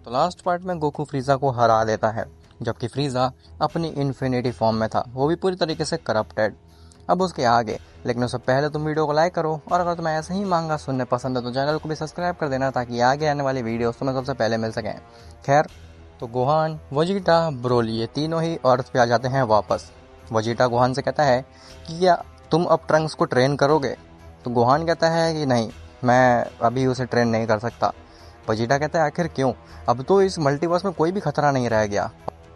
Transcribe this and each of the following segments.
तो last part में Goku फ्रीज़ा को हरा देता है, जबकि फ्रीज़ा अपनी इन्फिनिटी फॉर्म में था, वो भी पूरी तरीके से करप्टेड। अब उसके आगे, लेकिन उससे पहले तुम वीडियो को लाइक करो, और अगर तुम्हें ऐसे ही मांगा सुनने पसंद है तो चैनल को भी सब्सक्राइब कर देना, ताकि आगे आने वाली वीडियोस तुम्हें सबसे पहले मिल सकें। खैर, तो गोहान, वेजिटा, ब्रोली ये तीनों ही अर्थ पे आ जाते हैं वापस। वेजिटा गोहान से कहता है कि क्या तुम अब ट्रंक्स को ट्रेन करोगे? तो गोहान कहता है कि नहीं, मैं अभी उसे ट्रेन नहीं कर सकता। वेजिटा कहता है आखिर क्यों? अब तो इस मल्टीवर्स में कोई भी खतरा नहीं रह गया,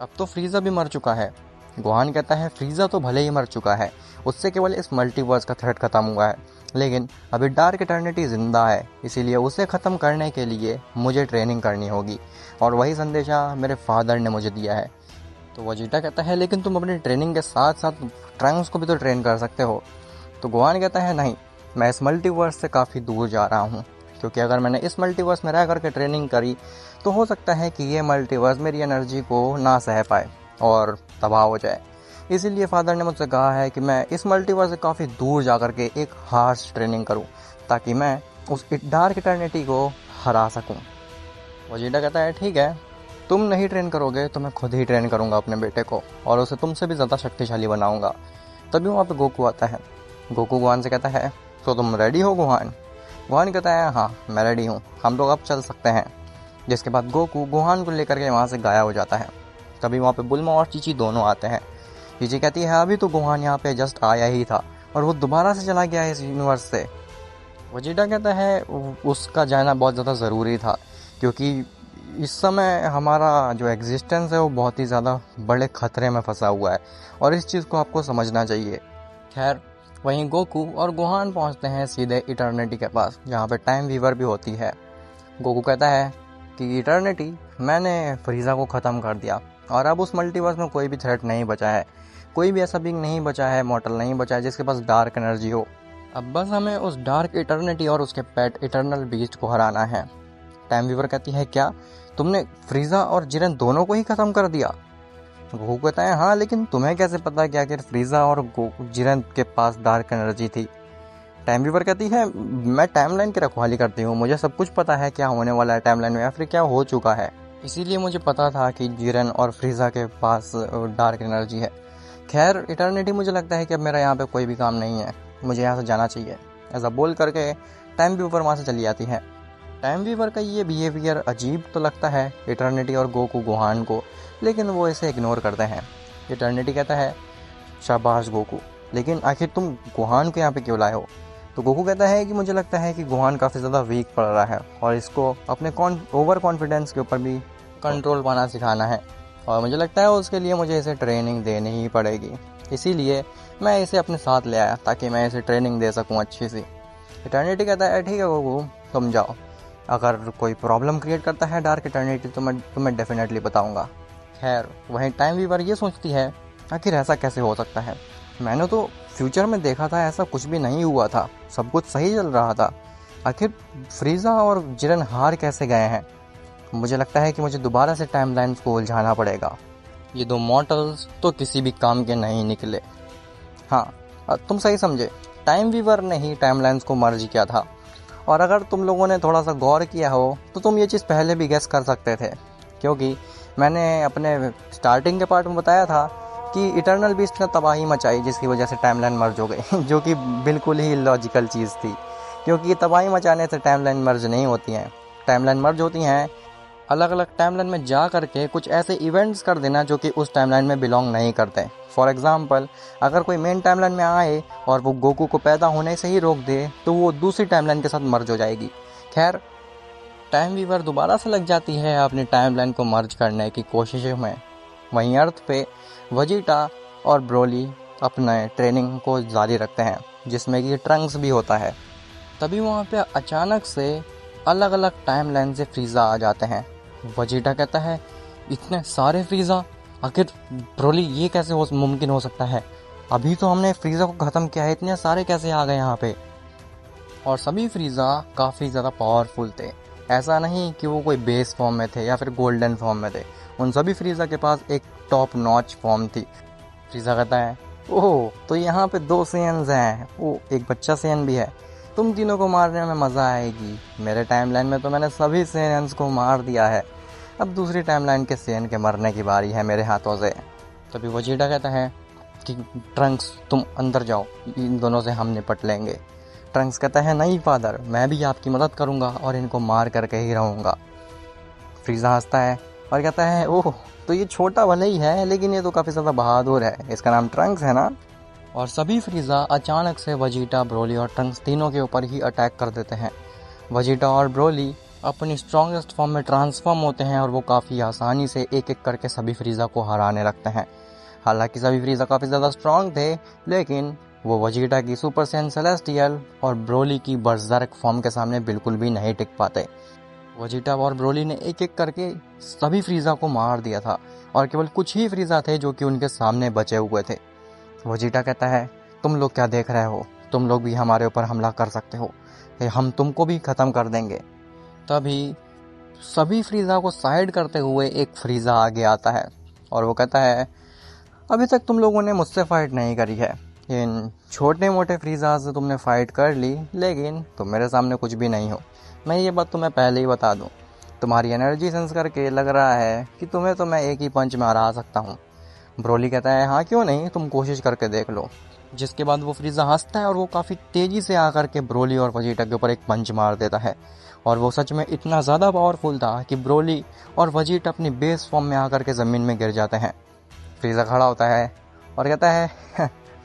अब तो फ्रीज़ा भी मर चुका है। गोहान कहता है फ्रीज़ा तो भले ही मर चुका है, उससे केवल इस मल्टीवर्स का थ्रेट खत्म हुआ है, लेकिन अभी डार्क इटर्निटी जिंदा है, इसीलिए उसे ख़त्म करने के लिए मुझे ट्रेनिंग करनी होगी, और वही संदेशा मेरे फादर ने मुझे दिया है। तो वेजिटा कहता है लेकिन तुम अपनी ट्रेनिंग के साथ साथ ट्रंक्स को भी तो ट्रेन कर सकते हो। तो गोहान कहता है नहीं, मैं इस मल्टीवर्स से काफ़ी दूर जा रहा हूँ, क्योंकि अगर मैंने इस मल्टीवर्स में रह करके ट्रेनिंग करी तो हो सकता है कि ये मल्टीवर्स मेरी एनर्जी को ना सह पाए और तबाह हो जाए। इसीलिए फादर ने मुझसे कहा है कि मैं इस मल्टीवर्स से काफ़ी दूर जा कर के एक हार्श ट्रेनिंग करूं, ताकि मैं उस डार्क इटर्निटी को हरा सकूं। वेजिटा कहता है ठीक है, तुम नहीं ट्रेन करोगे तो मैं खुद ही ट्रेन करूंगा अपने बेटे को, और उसे तुमसे भी ज़्यादा शक्तिशाली बनाऊंगा। तभी वहाँ पे गोकू आता है। गोकू गोहान से कहता है तो तुम रेडी हो गोहान? गोहान कहता है हाँ मैं रेडी हूँ, हम लोग अब चल सकते हैं। जिसके बाद गोकू गोहान को लेकर के वहाँ से गायब हो जाता है। तभी वहाँ पे बुल्मा और चीची दोनों आते हैं। चीची कहती है अभी तो गोहान यहाँ पे जस्ट आया ही था और वो दोबारा से चला गया है इस यूनिवर्स से। वेजिटा कहता है उसका जाना बहुत ज़्यादा ज़रूरी था, क्योंकि इस समय हमारा जो एग्जिस्टेंस है वो बहुत ही ज़्यादा बड़े खतरे में फंसा हुआ है, और इस चीज़ को आपको समझना चाहिए। खैर, वहीं गोकू और गोहान पहुंचते हैं सीधे इटर्निटी के पास, जहां पे टाइम वीवर भी होती है। गोकू कहता है कि इटर्निटी, मैंने फ्रीज़ा को ख़त्म कर दिया, और अब उस मल्टीवर्स में कोई भी थ्रेट नहीं बचा है, कोई भी ऐसा बीइंग नहीं बचा है, मॉर्टल नहीं बचा है जिसके पास डार्क एनर्जी हो। अब बस हमें उस डार्क इटर्निटी और उसके पेट इटर्नल बीस्ट को हराना है। टाइम वीवर कहती है क्या तुमने फ्रीज़ा और जिरेन दोनों को ही ख़त्म कर दिया? गोकू कहता है हाँ, लेकिन तुम्हें कैसे पता कि आखिर फ्रीज़ा और जिरेन के पास डार्क एनर्जी थी? टाइम वीवर कहती है मैं टाइमलाइन की रखवाली करती हूँ, मुझे सब कुछ पता है क्या होने वाला है टाइमलाइन में या फिर क्या हो चुका है, इसीलिए मुझे पता था कि जिरेन और फ्रीज़ा के पास डार्क एनर्जी है। खैर इटर्निटी, मुझे लगता है कि अब मेरा यहाँ पे कोई भी काम नहीं है, मुझे यहाँ से जाना चाहिए। ऐसा बोल करके टाइम वीवर वहाँ से चली जाती है। टाइम वीवर का ये बिहेवियर अजीब तो लगता है इटर्निटी और गोकू गोहान को, लेकिन वो इसे इग्नोर करते हैं। इटर्निटी कहता है शाबाश गोकू, लेकिन आखिर तुम गोहान को यहाँ पे क्यों लाए हो? तो गोकू कहता है कि मुझे लगता है कि गोहान काफ़ी ज़्यादा वीक पड़ रहा है, और इसको अपने ओवर कॉन्फिडेंस के ऊपर भी कंट्रोल पाना सिखाना है, और मुझे लगता है उसके लिए मुझे इसे ट्रेनिंग देनी ही पड़ेगी। इसीलिए मैं इसे अपने साथ ले आया, ताकि मैं इसे ट्रेनिंग दे सकूँ अच्छी सी। इटर्निटी कहता है ठीक है गोकू, तुम जाओ, अगर कोई प्रॉब्लम क्रिएट करता है डार्क इटर्निटी तो मैं तुम्हें डेफिनेटली बताऊंगा। खैर, वहीं टाइम वीवर ये सोचती है आखिर ऐसा कैसे हो सकता है, मैंने तो फ्यूचर में देखा था ऐसा कुछ भी नहीं हुआ था, सब कुछ सही चल रहा था, आखिर फ्रीज़ा और जिरेन हार कैसे गए हैं? मुझे लगता है कि मुझे दोबारा से टाइमलाइंस को उलझाना पड़ेगा, ये दो मॉर्टल्स तो किसी भी काम के नहीं निकले। हाँ, तुम सही समझे, टाइम वीवर ने ही टाइमलाइंस को मर्ज किया था, और अगर तुम लोगों ने थोड़ा सा गौर किया हो तो तुम ये चीज़ पहले भी गेस कर सकते थे, क्योंकि मैंने अपने स्टार्टिंग के पार्ट में बताया था कि इटर्नल बीस्ट ने तबाही मचाई, जिसकी वजह से टाइमलाइन मर्ज हो गई जो कि बिल्कुल ही लॉजिकल चीज़ थी, क्योंकि तबाही मचाने से टाइमलाइन मर्ज नहीं होती हैं। टाइमलाइन मर्ज होती हैं अलग अलग टाइमलाइन में जा करके कुछ ऐसे इवेंट्स कर देना जो कि उस टाइमलाइन में बिलोंग नहीं करते। फॉर एग्जांपल, अगर कोई मेन टाइमलाइन में आए और वो गोकू को पैदा होने से ही रोक दे तो वो दूसरी टाइमलाइन के साथ मर्ज हो जाएगी। खैर, टाइम वीवर दोबारा से लग जाती है अपनी टाइमलाइन को मर्ज करने की कोशिशों में। वहीं अर्थ पे वेजिटा और ब्रोली अपने ट्रेनिंग को जारी रखते हैं, जिसमें कि ट्रंक्स भी होता है। तभी वहाँ पे अचानक से अलग अलग टाइमलाइन से फ्रीज़ा आ जाते हैं। वेजिटा कहता है इतने सारे फ्रीज़ा, आखिर ब्रोली ये कैसे मुमकिन हो सकता है? अभी तो हमने फ्रीज़ा को ख़त्म किया है, इतने सारे कैसे आ गए यहाँ पे? और सभी फ्रीज़ा काफ़ी ज़्यादा पावरफुल थे, ऐसा नहीं कि वो कोई बेस फॉर्म में थे या फिर गोल्डन फॉर्म में थे। उन सभी फ्रीज़ा के पास एक टॉप नॉच फॉर्म थी। फ्रीज़ा कहता है ओह, तो यहाँ पे 2 सेयन्स हैं, वो एक बच्चा सेयन भी है, तुम तीनों को मारने में मज़ा आएगी। मेरे टाइमलाइन में तो मैंने सभी सेयन्स को मार दिया है, अब दूसरी टाइमलाइन के सेन के मरने की बारी है मेरे हाथों से। तभी वेजिटा कहता है कि ट्रंक्स तुम अंदर जाओ, इन दोनों से हम निपट लेंगे। ट्रंक्स कहता है नहीं फादर, मैं भी आपकी मदद करूँगा और इनको मार करके ही रहूँगा। फ्रीज़ा हंसता है और कहता है ओह, तो ये छोटा भले ही है लेकिन ये तो काफ़ी ज़्यादा बहादुर है, इसका नाम ट्रंक्स है ना। और सभी फ्रीज़ा अचानक से वेजिटा, ब्रोली और ट्रंक्स तीनों के ऊपर ही अटैक कर देते हैं। वेजिटा और ब्रोली अपनी स्ट्रॉन्गेस्ट फॉर्म में ट्रांसफॉर्म होते हैं और वो काफ़ी आसानी से एक एक करके सभी फ्रीज़ा को हराने लगते हैं। हालांकि सभी फ्रीज़ा काफ़ी ज़्यादा स्ट्रॉन्ग थे, लेकिन वो वेजिटा की सुपर सैयन सेलेस्टियल और ब्रोली की बर्ज़र्क फॉर्म के सामने बिल्कुल भी नहीं टिक पाते। वेजिटा और ब्रोली ने एक एक करके सभी फ्रीज़ा को मार दिया था और केवल कुछ ही फ्रीज़ा थे जो कि उनके सामने बचे हुए थे। वेजिटा कहता है तुम लोग क्या देख रहे हो, तुम लोग भी हमारे ऊपर हमला कर सकते हो, हम तुमको भी ख़त्म कर देंगे। तभी सभी फ्रीज़ा को साइड करते हुए एक फ्रीज़ा आगे आता है और वो कहता है अभी तक तुम लोगों ने मुझसे फ़ाइट नहीं करी है, इन छोटे मोटे फ्रीज़ा से तुमने फ़ाइट कर ली, लेकिन तुम मेरे सामने कुछ भी नहीं हो। मैं ये बात तुम्हें पहले ही बता दूं, तुम्हारी एनर्जी सेंस करके लग रहा है कि तुम्हें तो मैं एक ही पंच में हरा सकता हूँ। ब्रोली कहता है हाँ क्यों नहीं, तुम कोशिश करके देख लो। जिसके बाद वो फ्रीज़ा हंसता है और वो काफ़ी तेज़ी से आकर के ब्रोली और वेजिटा के ऊपर एक पंच मार देता है और वो सच में इतना ज़्यादा पावरफुल था कि ब्रोली और वेजिटा अपनी बेस फॉर्म में आकर के ज़मीन में गिर जाते हैं। फ्रीज़ा खड़ा होता है और कहता है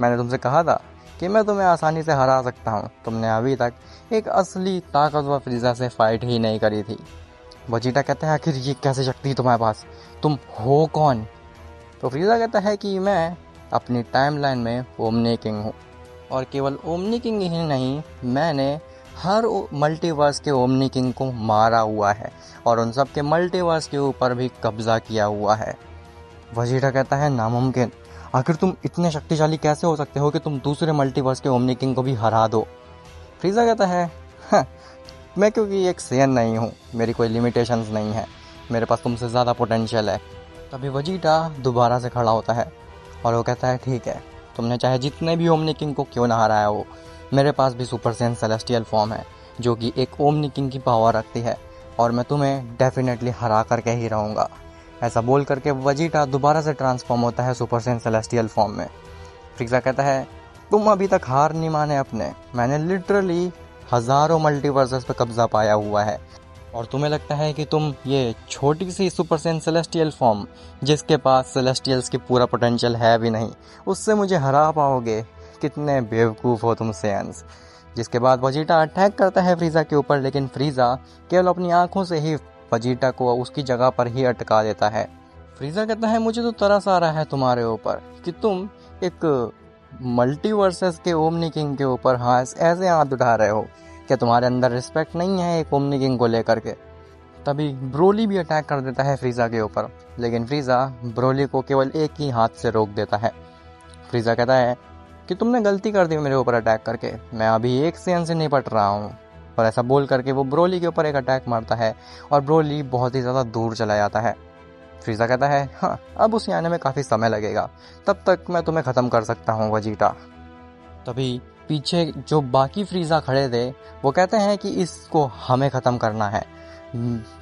मैंने तुमसे कहा था कि मैं तुम्हें आसानी से हरा सकता हूँ, तुमने अभी तक एक असली ताकतवर फ्रीज़ा से फाइट ही नहीं करी थी। वेजिटा कहता है आखिर ये कैसे शक्ति तुम्हारे पास, तुम हो कौन। तो फ्रीज़ा कहता है कि मैं अपनी टाइमलाइन में ओमनी किंग हूँ और केवल ओमनी किंग ही नहीं, मैंने हर मल्टीवर्स के ओमनी किंग को मारा हुआ है और उन सब के मल्टीवर्स के ऊपर भी कब्जा किया हुआ है। वेजिटा कहता है नामुमकिन, आखिर तुम इतने शक्तिशाली कैसे हो सकते हो कि तुम दूसरे मल्टीवर्स के ओमनी किंग को भी हरा दो। फ्रीज़ा कहता है मैं क्योंकि एक सेयन नहीं हूँ, मेरी कोई लिमिटेशंस नहीं है, मेरे पास तुमसे ज़्यादा पोटेंशियल है। तभी वेजिटा दोबारा से खड़ा होता है और वो कहता है ठीक है, तुमने चाहे जितने भी ओमनी किंग को क्यों ना हराया हो, मेरे पास भी सुपर सैयन सेलेस्टियल फॉर्म है जो कि एक ओमनी किंग की पावर रखती है और मैं तुम्हें डेफिनेटली हरा करके ही रहूँगा। ऐसा बोल करके वेजिटा दोबारा से ट्रांसफॉर्म होता है सुपर सैयन सेलेस्टियल फॉर्म में। फ्रीज़ा कहता है तुम अभी तक हार नहीं माने अपने, मैंने लिटरली हज़ारों मल्टीवर्सेस पे कब्जा पाया हुआ है और तुम्हें लगता है कि तुम ये छोटी सी सुपर सैयन सेलेस्टियल फॉर्म जिसके पास सेलेस्टियल्स की पूरा पोटेंशियल है भी नहीं, उससे मुझे हरा पाओगे। कितने बेवकूफ़ हो तुम सेयन्स। जिसके बाद वेजिटा अटैक करता है फ्रीज़ा के ऊपर, लेकिन फ्रीज़ा केवल अपनी आंखों से ही वेजिटा को उसकी जगह पर ही अटका देता है। फ्रीज़ा कहता है मुझे तो तरस आ रहा है तुम्हारे ऊपर कि तुम एक मल्टीवर्सेस के ओमनी किंग के ऊपर हाँ ऐसे हाथ उठा रहे हो, क्या तुम्हारे अंदर रिस्पेक्ट नहीं है एक ओमनी किंग को लेकर के। तभी ब्रोली भी अटैक कर देता है फ्रीज़ा के ऊपर, लेकिन फ्रीज़ा ब्रोली को केवल एक ही हाथ से रोक देता है। फ्रीज़ा कहता है कि तुमने गलती कर दी मेरे ऊपर अटैक करके, मैं अभी एक सेयन से निपट रहा हूँ। और ऐसा बोल करके वो ब्रोली के ऊपर एक अटैक मारता है और ब्रोली बहुत ही ज़्यादा दूर चला जाता है। फ्रीज़ा कहता है हाँ अब उसे आने में काफ़ी समय लगेगा, तब तक मैं तुम्हें ख़त्म कर सकता हूँ वेजिटा। तभी पीछे जो बाकी फ्रीज़ा खड़े थे वो कहते हैं कि इसको हमें ख़त्म करना है,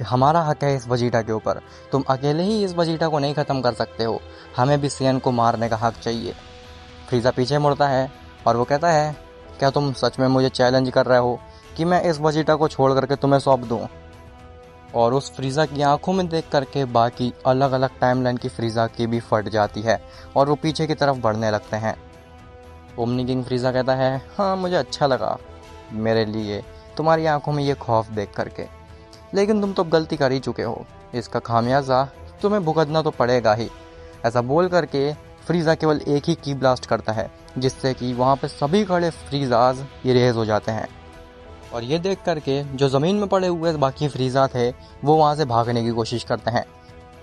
हमारा हक है इस वेजिटा के ऊपर, तुम अकेले ही इस वेजिटा को नहीं ख़त्म कर सकते हो, हमें भी सेयन को मारने का हक चाहिए। फ्रीज़ा पीछे मुड़ता है और वो कहता है क्या तुम सच में मुझे चैलेंज कर रहे हो कि मैं इस वेजिटा को छोड़ करके तुम्हें सौंप दूँ। और उस फ्रीज़ा की आंखों में देख करके बाकी अलग अलग टाइमलाइन की फ्रीज़ा की भी फट जाती है और वो पीछे की तरफ बढ़ने लगते हैं। ओमनी किंग फ्रीज़ा कहता है हाँ मुझे अच्छा लगा मेरे लिए तुम्हारी आंखों में ये खौफ देख करके, लेकिन तुम तो गलती कर ही चुके हो, इसका खामियाजा तुम्हें भुगतना तो पड़ेगा ही। ऐसा बोल करके फ्रीज़ा केवल एक ही की ब्लास्ट करता है जिससे कि वहाँ पे सभी खड़े फ्रीज़ाज इरेज हो जाते हैं और ये देख करके जो ज़मीन में पड़े हुए बाकी फ्रीज़ा थे वो वहाँ से भागने की कोशिश करते हैं,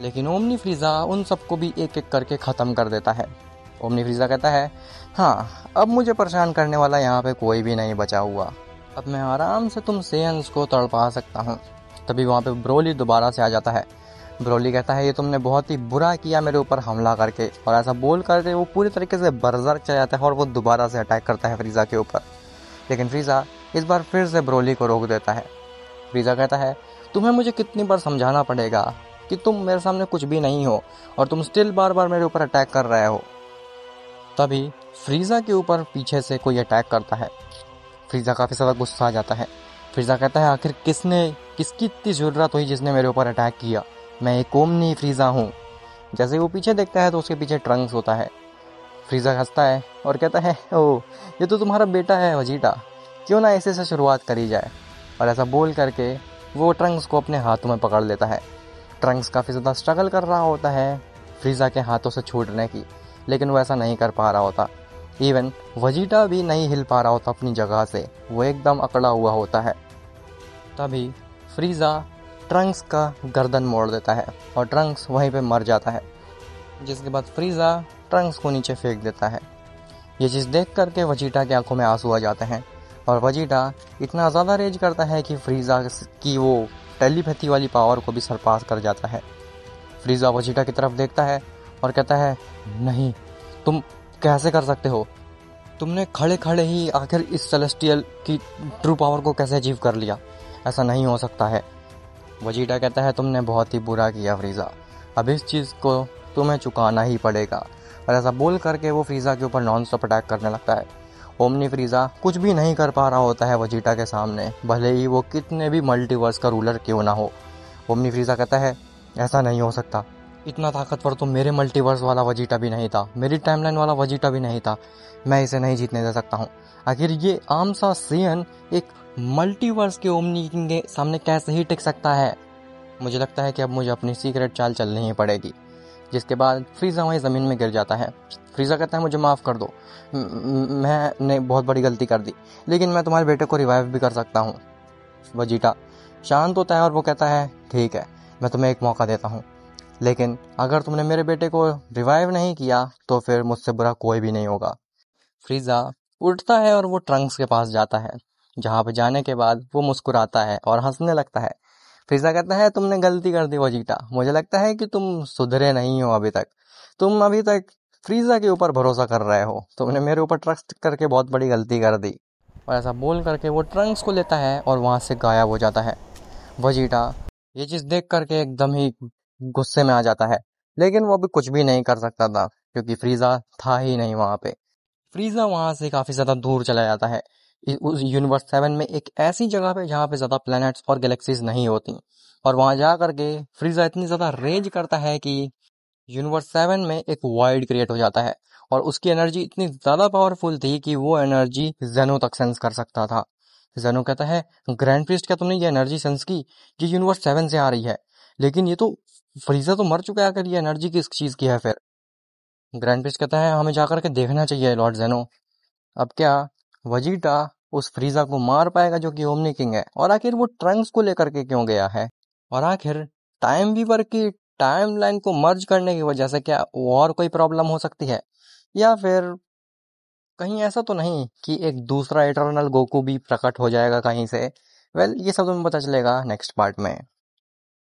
लेकिन ओमनी फ्रीज़ा उन सबको भी एक एक करके ख़त्म कर देता है। ओमनी फ्रीज़ा कहता है हाँ अब मुझे परेशान करने वाला यहाँ पे कोई भी नहीं बचा हुआ, अब मैं आराम से तुम सेयन्स को तड़पा सकता हूँ। तभी वहाँ पे ब्रोली दोबारा से आ जाता है। ब्रोली कहता है ये तुमने बहुत ही बुरा किया मेरे ऊपर हमला करके, और ऐसा बोल करके वो पूरी तरीके से बर्ज़र्क चला जाता है और वो दोबारा से अटैक करता है फ्रीज़ा के ऊपर। लेकिन फ्रीज़ा इस बार फिर से ब्रोली को रोक देता है। फ्रीज़ा कहता है तुम्हें मुझे कितनी बार समझाना पड़ेगा कि तुम मेरे सामने कुछ भी नहीं हो और तुम स्टिल बार बार मेरे ऊपर अटैक कर रहे हो। तभी फ्रीज़ा के ऊपर पीछे से कोई अटैक करता है। फ्रीज़ा काफ़ी ज़्यादा गुस्सा आ जाता है। फ्रीज़ा कहता है आखिर किसकी इतनी ज़रूरत हुई जिसने मेरे ऊपर अटैक किया, मैं एक ओमनी फ्रीज़ा हूँ। जैसे वो पीछे देखता है तो उसके पीछे ट्रंक्स होता है। फ्रीज़ा हंसता है और कहता है ओह, ये तो तुम्हारा बेटा है वजीटा, क्यों ना ऐसे से शुरुआत करी जाए। और ऐसा बोल करके वो ट्रंक्स को अपने हाथों में पकड़ लेता है। ट्रंक्स काफ़ी ज़्यादा स्ट्रगल कर रहा होता है फ्रीज़ा के हाथों से छूटने की, लेकिन वो ऐसा नहीं कर पा रहा होता। इवन वजीटा भी नहीं हिल पा रहा होता अपनी जगह से, वो एकदम अकड़ा हुआ होता है। तभी फ्रीज़ा ट्रंक्स का गर्दन मोड़ देता है और ट्रंक्स वहीं पे मर जाता है, जिसके बाद फ्रीज़ा ट्रंक्स को नीचे फेंक देता है। ये चीज़ देख करके वजीटा की आंखों में आंसू आ जाते हैं और वजीटा इतना ज़्यादा रेज करता है कि फ्रीज़ा की वो टेलीपैथी वाली पावर को भी सरपास कर जाता है। फ्रीज़ा वजीटा की तरफ देखता है और कहता है नहीं, तुम कैसे कर सकते हो, तुमने खड़े खड़े ही आखिर इस सेलेस्टियल की ट्रू पावर को कैसे अचीव कर लिया, ऐसा नहीं हो सकता है। वजीटा कहता है तुमने बहुत ही बुरा किया फ्रीज़ा, अब इस चीज़ को तुम्हें चुकाना ही पड़ेगा। और ऐसा बोल करके वो फ्रीज़ा के ऊपर नॉन स्टॉप अटैक करने लगता है। ओमनी फ्रीज़ा कुछ भी नहीं कर पा रहा होता है वजीटा के सामने, भले ही वो कितने भी मल्टीवर्स का रूलर क्यों ना हो। ओमनी फ्रीज़ा कहता है ऐसा नहीं हो सकता, इतना ताकतवर तो मेरे मल्टीवर्स वाला वजीटा भी नहीं था, मेरी टाइमलाइन वाला वजीटा भी नहीं था, मैं इसे नहीं जीतने दे सकता हूँ। आखिर ये आम सा सेयन एक मल्टीवर्स के ओमनी किंग के सामने कैसे ही टिक सकता है। मुझे लगता है कि अब मुझे अपनी सीक्रेट चाल चलनी ही पड़ेगी। जिसके बाद फ्रीज़ा वहीं ज़मीन में गिर जाता है। फ्रीज़ा कहता है मुझे माफ़ कर दो, मैंने बहुत बड़ी गलती कर दी, लेकिन मैं तुम्हारे बेटे को रिवाइव भी कर सकता हूँ। वजीटा शांत होता है और वो कहता है ठीक है, मैं तुम्हें एक मौका देता हूँ, लेकिन अगर तुमने मेरे बेटे को रिवाइव नहीं किया तो फिर मुझसे बुरा कोई भी नहीं होगा। फ्रीज़ा उठता है और वो ट्रंक्स के पास जाता है, जहाँ पे जाने के बाद वो मुस्कुराता है और हंसने लगता है। फ्रीज़ा कहता है तुमने गलती कर दी वजीटा, मुझे लगता है कि तुम सुधरे नहीं हो अभी तक, तुम अभी तक फ्रीज़ा के ऊपर भरोसा कर रहे हो, तुमने मेरे ऊपर ट्रस्ट करके बहुत बड़ी गलती कर दी। और ऐसा बोल करके वो ट्रंक्स को लेता है और वहाँ से गायब हो जाता है। वजीटा ये चीज़ देख करके एकदम ही गुस्से में आ जाता है, लेकिन वो अभी कुछ भी नहीं कर सकता था क्योंकि फ्रीज़ा था ही नहीं वहाँ पे। फ्रीज़ा वहाँ से काफ़ी ज़्यादा दूर चला जाता है उस यूनिवर्स 7 में, एक ऐसी जगह पे जहाँ पे ज़्यादा प्लैनेट्स और गैलेक्सीज नहीं होती। और वहाँ जा करके फ्रीज़ा इतनी ज़्यादा रेज करता है कि यूनिवर्स 7 में एक वॉइड क्रिएट हो जाता है और उसकी एनर्जी इतनी ज़्यादा पावरफुल थी कि वो एनर्जी जेनो तक सेंस कर सकता था। जेनो कहता है ग्रैंड प्रिस्ट, क्या तुमने ये एनर्जी सेंस की? ये यूनिवर्स 7 से आ रही है, लेकिन ये तो फ्रीज़ा तो मर चुका है, अगर ये एनर्जी किस चीज़ की है फिर? ग्रैंड प्रिस्ट कहता है हमें जाकर के देखना चाहिए लॉर्ड जेनो। अब क्या वजीटा उस फ्रीज़ा को मार पाएगा जो कि ओमनी किंग है? और आखिर वो ट्रंक्स को लेकर के क्यों गया है? और आखिर टाइम वीवर की टाइमलाइन को मर्ज करने की वजह से क्या और कोई प्रॉब्लम हो सकती है, या फिर कहीं ऐसा तो नहीं कि एक दूसरा इटर्नल गोकू भी प्रकट हो जाएगा कहीं से? वेल, ये सब तुम्हें पता चलेगा नेक्स्ट पार्ट में।